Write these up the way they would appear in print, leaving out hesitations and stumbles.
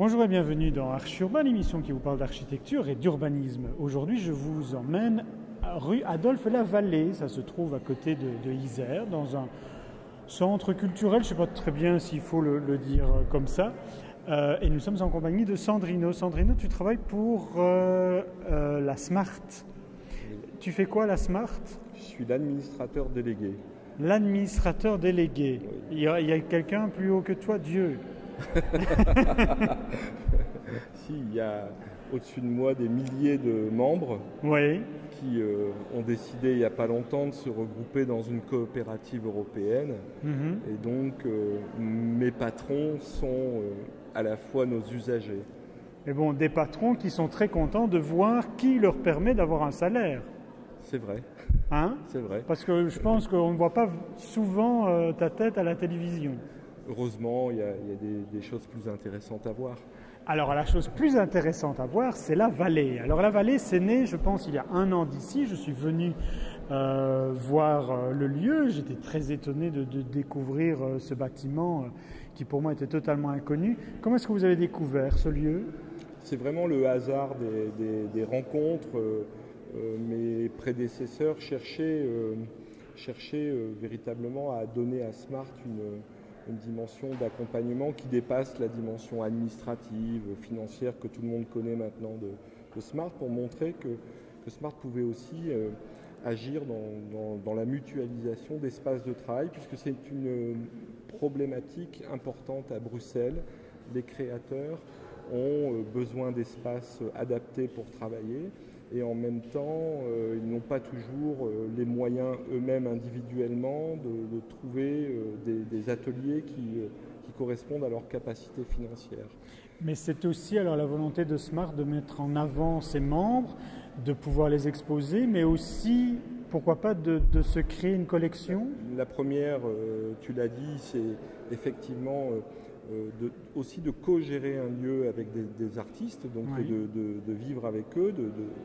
Bonjour et bienvenue dans Archurbain, l'émission qui vous parle d'architecture et d'urbanisme. Aujourd'hui, je vous emmène à rue Adolphe-Lavallée. Ça se trouve à côté de Isère, dans un centre culturel. Je ne sais pas très bien s'il faut le dire comme ça. Et nous sommes en compagnie de Sandrino. Sandrino, tu travailles pour la Smart. Oui. Tu fais quoi, la Smart? Je suis l'administrateur délégué. L'administrateur délégué. Oui. Il y a quelqu'un plus haut que toi, Dieu. Si, il y a au-dessus de moi des milliers de membres Oui. qui ont décidé il n'y a pas longtemps de se regrouper dans une coopérative européenne. Et donc, mes patrons sont à la fois nos usagers. Mais bon, des patrons qui sont très contents de voir qui leur permet d'avoir un salaire. C'est vrai, Hein? c'est vrai. Parce que je pense qu'on ne voit pas souvent ta tête à la télévision. Heureusement, il y a des choses plus intéressantes à voir. Alors la chose plus intéressante à voir, c'est la vallée. Alors la vallée, c'est né, je pense, il y a 1 an d'ici. Je suis venu voir le lieu. J'étais très étonné de découvrir ce bâtiment qui pour moi était totalement inconnu. Comment est-ce que vous avez découvert ce lieu? C'est vraiment le hasard des rencontres. Mes prédécesseurs cherchaient véritablement à donner à Smart une dimension d'accompagnement qui dépasse la dimension administrative, financière que tout le monde connaît maintenant de Smart, pour montrer que Smart pouvait aussi agir dans la mutualisation d'espaces de travail, puisque c'est une problématique importante à Bruxelles. Les créateurs ont besoin d'espaces adaptés pour travailler, et en même temps, ils n'ont pas toujours les moyens eux-mêmes individuellement de trouver des ateliers qui correspondent à leurs capacités financières. Mais c'est aussi alors la volonté de Smart de mettre en avant ses membres, de pouvoir les exposer, mais aussi, pourquoi pas, de se créer une collection? La première, tu l'as dit, c'est effectivement aussi de co-gérer un lieu avec des artistes, donc oui. de vivre avec eux,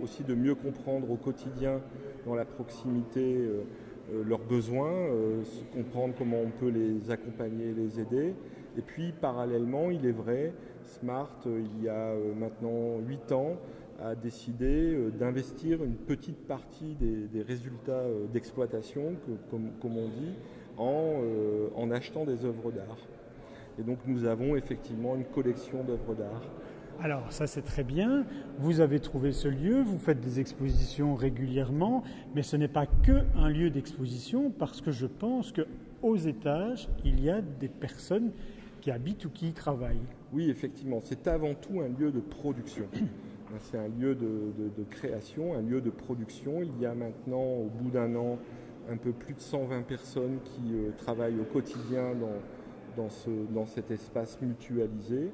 aussi de mieux comprendre au quotidien, dans la proximité, leurs besoins, comprendre comment on peut les accompagner, les aider. Et puis parallèlement, il est vrai, Smart, il y a maintenant 8 ans, a décidé d'investir une petite partie des résultats d'exploitation, comme on dit, en achetant des œuvres d'art. Et donc nous avons effectivement une collection d'œuvres d'art. Alors ça c'est très bien, vous avez trouvé ce lieu, vous faites des expositions régulièrement, mais ce n'est pas qu'un lieu d'exposition, parce que je pense qu'aux étages, il y a des personnes qui habitent ou qui y travaillent. Oui, effectivement, c'est avant tout un lieu de production. C'est un lieu de création, un lieu de production. Il y a maintenant, au bout d'1 an, un peu plus de 120 personnes qui travaillent au quotidien dans cet espace mutualisé.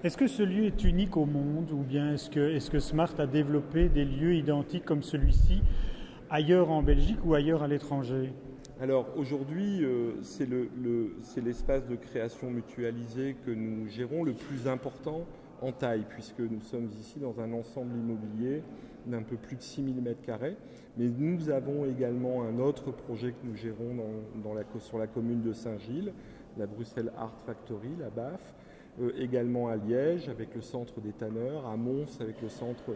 Est-ce que ce lieu est unique au monde, ou bien est-ce que Smart a développé des lieux identiques comme celui-ci ailleurs en Belgique ou ailleurs à l'étranger? Alors aujourd'hui, c'est l'espace de création mutualisé que nous gérons le plus important en taille, puisque nous sommes ici dans un ensemble immobilier d'un peu plus de 6000 m². Mais nous avons également un autre projet que nous gérons sur la commune de Saint-Gilles, la Bruxelles Art Factory, la BAF, également à Liège avec le centre des tanneurs, à Mons avec le centre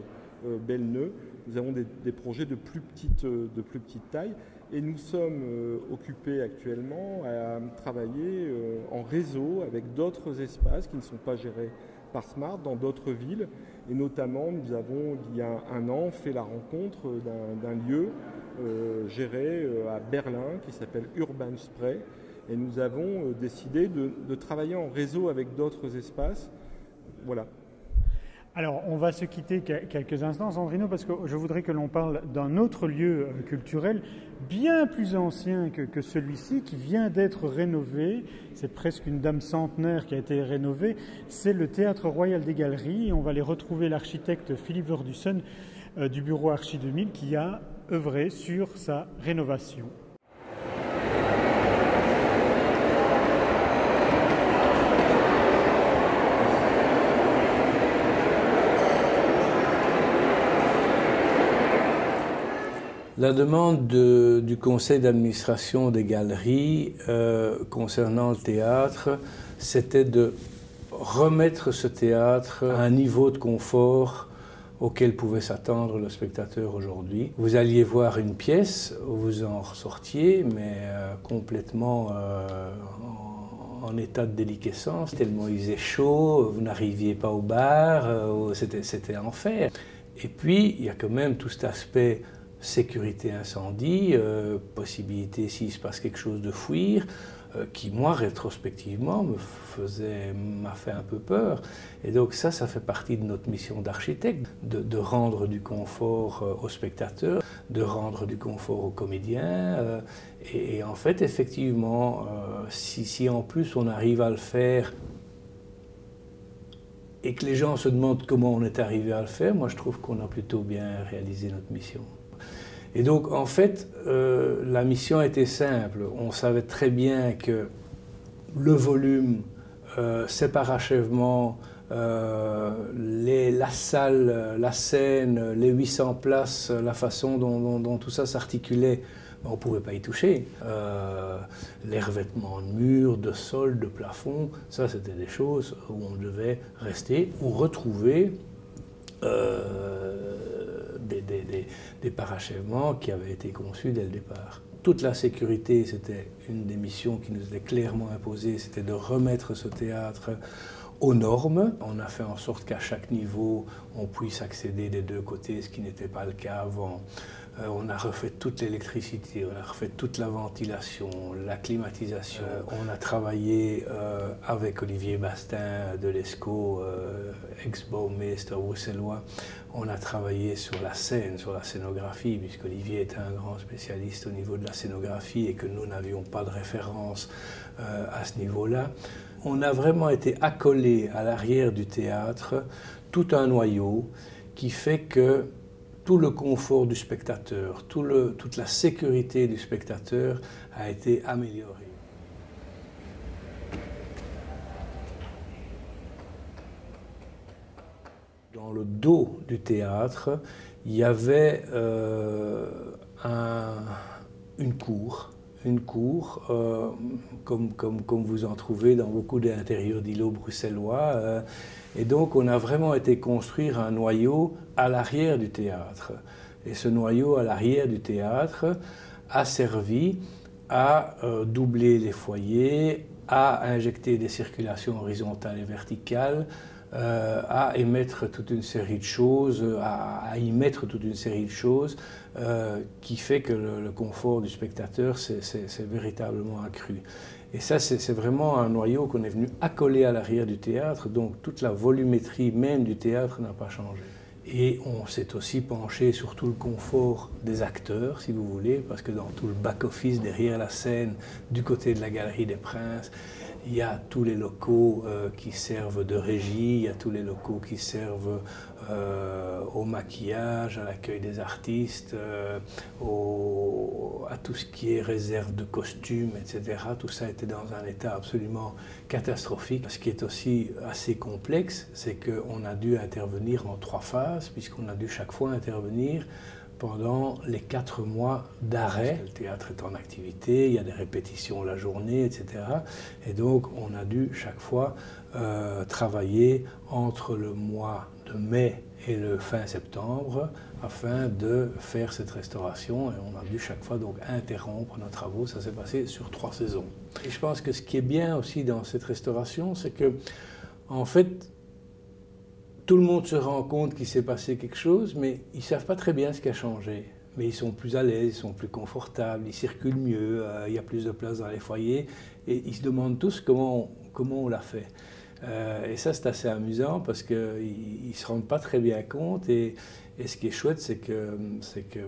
Belleneux. Nous avons des projets de plus petite taille, et nous sommes occupés actuellement à travailler en réseau avec d'autres espaces qui ne sont pas gérés par Smart dans d'autres villes. Et notamment, nous avons, il y a 1 an, fait la rencontre d'un lieu géré à Berlin qui s'appelle Urban Spray. Et nous avons décidé de travailler en réseau avec d'autres espaces. Voilà. Alors, on va se quitter quelques instants, Sandrino, parce que je voudrais que l'on parle d'un autre lieu culturel bien plus ancien que celui-ci, qui vient d'être rénové. C'est presque une dame centenaire qui a été rénovée. C'est le Théâtre Royal des Galeries. On va aller retrouver l'architecte Philippe Verdussen du bureau Archi 2000 qui a œuvré sur sa rénovation. La demande du conseil d'administration des galeries concernant le théâtre, c'était de remettre ce théâtre à un niveau de confort auquel pouvait s'attendre le spectateur aujourd'hui. Vous alliez voir une pièce, vous en ressortiez, mais complètement en état de déliquescence, tellement il faisait chaud, vous n'arriviez pas au bar, c'était enfer. Et puis, il y a quand même tout cet aspect sécurité incendie, possibilité, s'il se passe quelque chose, de fuir, qui, moi, rétrospectivement, m'a fait un peu peur. Et donc ça fait partie de notre mission d'architecte, de rendre du confort aux spectateurs, de rendre du confort aux comédiens. Et en fait, effectivement, si en plus on arrive à le faire et que les gens se demandent comment on est arrivé à le faire, moi je trouve qu'on a plutôt bien réalisé notre mission. Et donc, en fait, la mission était simple. On savait très bien que le volume, ses parachèvements, la salle, la scène, les 800 places, la façon dont tout ça s'articulait, on ne pouvait pas y toucher. Les revêtements de murs, de sol, de plafond, ça c'était des choses où on devait rester ou retrouver des parachèvements qui avaient été conçus dès le départ. Toute la sécurité, c'était une des missions qui nous était clairement imposée, c'était de remettre ce théâtre aux normes. On a fait en sorte qu'à chaque niveau, on puisse accéder des deux côtés, ce qui n'était pas le cas avant. On a refait toute l'électricité, on a refait toute la ventilation, la climatisation. On a travaillé avec Olivier Bastin de l'ESCO, ex-Bouwmeester bruxellois. On a travaillé sur la scène, sur la scénographie, puisqu'Olivier était un grand spécialiste au niveau de la scénographie et que nous n'avions pas de référence à ce niveau-là. On a vraiment été accolé à l'arrière du théâtre tout un noyau qui fait que tout le confort du spectateur, toute la sécurité du spectateur a été améliorée. Dans le dos du théâtre, il y avait une cour, comme vous en trouvez dans beaucoup d'intérieurs d'îlots bruxellois. Et donc on a vraiment été construire un noyau à l'arrière du théâtre. Et ce noyau à l'arrière du théâtre a servi à doubler les foyers, à injecter des circulations horizontales et verticales, à émettre toute une série de choses, à y mettre toute une série de choses qui fait que le confort du spectateur s'est véritablement accru. Et ça, c'est vraiment un noyau qu'on est venu accoler à l'arrière du théâtre, donc toute la volumétrie même du théâtre n'a pas changé. Et on s'est aussi penché sur tout le confort des acteurs, si vous voulez, parce que dans tout le back-office, derrière la scène, du côté de la Galerie des Princes, il y a tous les locaux qui servent de régie, il y a tous les locaux qui servent au maquillage, à l'accueil des artistes, à tout ce qui est réserve de costumes, etc. Tout ça était dans un état absolument catastrophique. Ce qui est aussi assez complexe, c'est qu'on a dû intervenir en 3 phases, puisqu'on a dû chaque fois intervenir pendant les 4 mois d'arrêt. Le théâtre est en activité, il y a des répétitions la journée, etc. Et donc on a dû chaque fois travailler entre le mois de mai et le fin septembre afin de faire cette restauration. Et on a dû chaque fois donc interrompre nos travaux. Ça s'est passé sur 3 saisons. Et je pense que ce qui est bien aussi dans cette restauration, c'est que en fait, tout le monde se rend compte qu'il s'est passé quelque chose, mais ils ne savent pas très bien ce qui a changé. Mais ils sont plus à l'aise, ils sont plus confortables, ils circulent mieux, il y a plus de place dans les foyers, et ils se demandent tous comment on l'a fait. Et ça, c'est assez amusant parce qu'ils ne se rendent pas très bien compte. Et ce qui est chouette, c'est que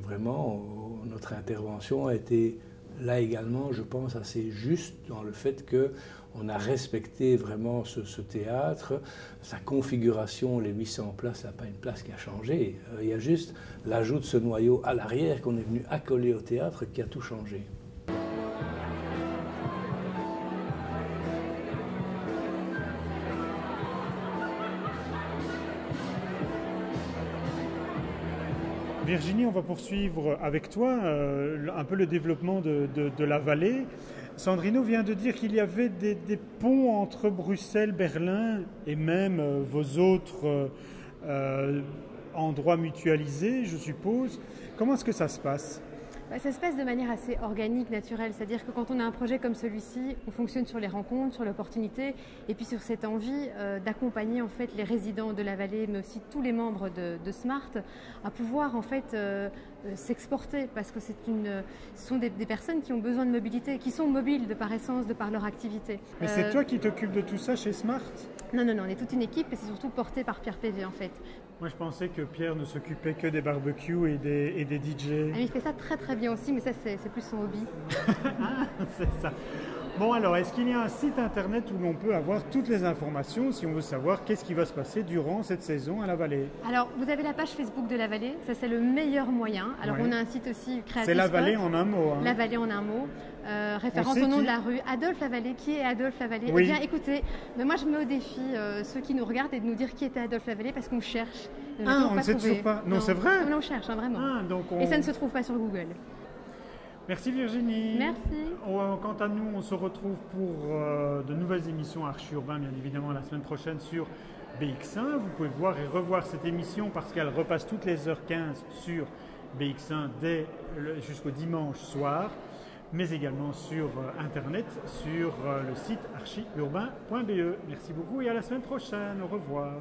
vraiment, notre intervention a été là également, je pense, assez juste dans le fait qu'on a respecté vraiment ce théâtre, sa configuration, les 800 places, il n'y a pas une place qui a changé. Il y a juste l'ajout de ce noyau à l'arrière qu'on est venu accoler au théâtre qui a tout changé. Virginie, on va poursuivre avec toi un peu le développement de la vallée. Sandrino vient de dire qu'il y avait des ponts entre Bruxelles, Berlin et même vos autres endroits mutualisés, je suppose. Comment est-ce que ça se passe ? Ça se passe de manière assez organique, naturelle. C'est-à-dire que quand on a un projet comme celui-ci, on fonctionne sur les rencontres, sur l'opportunité et puis sur cette envie d'accompagner en fait les résidents de la vallée, mais aussi tous les membres de Smart à pouvoir en fait s'exporter parce que ce sont des personnes qui ont besoin de mobilité, qui sont mobiles de par essence, de par leur activité. Mais c'est toi qui t'occupes de tout ça chez Smart ? Non, on est toute une équipe et c'est surtout porté par Pierre PV en fait. Moi, je pensais que Pierre ne s'occupait que des barbecues et des DJ. Ah, il fait ça très très bien aussi, mais ça c'est plus son hobby. Ah, c'est ça. Bon, alors, est-ce qu'il y a un site internet où l'on peut avoir toutes les informations si on veut savoir qu'est-ce qui va se passer durant cette saison à la vallée ? Alors, vous avez la page Facebook de la vallée, ça c'est le meilleur moyen. Alors, on a un site aussi Creative C'est la Spot. vallée en un mot. Hein. La vallée en un mot. Référence au nom de la rue. Adolphe Lavallée. Qui est Adolphe Lavallée ? Oui. Eh bien, écoutez, mais moi je mets au défi ceux qui nous regardent et de nous dire qui était Adolphe Lavallée parce qu'on cherche. On ne sait toujours pas. Non, c'est vrai ? Non, on cherche, vraiment. Ah, donc Et ça ne se trouve pas sur Google. Merci Virginie. Merci. Quant à nous, on se retrouve pour de nouvelles émissions Archi Urbain, bien évidemment, la semaine prochaine sur BX1. Vous pouvez voir et revoir cette émission parce qu'elle repasse toutes les heures 15 sur BX1 jusqu'au dimanche soir, mais également sur Internet, sur le site archiurbain.be. Merci beaucoup et à la semaine prochaine. Au revoir.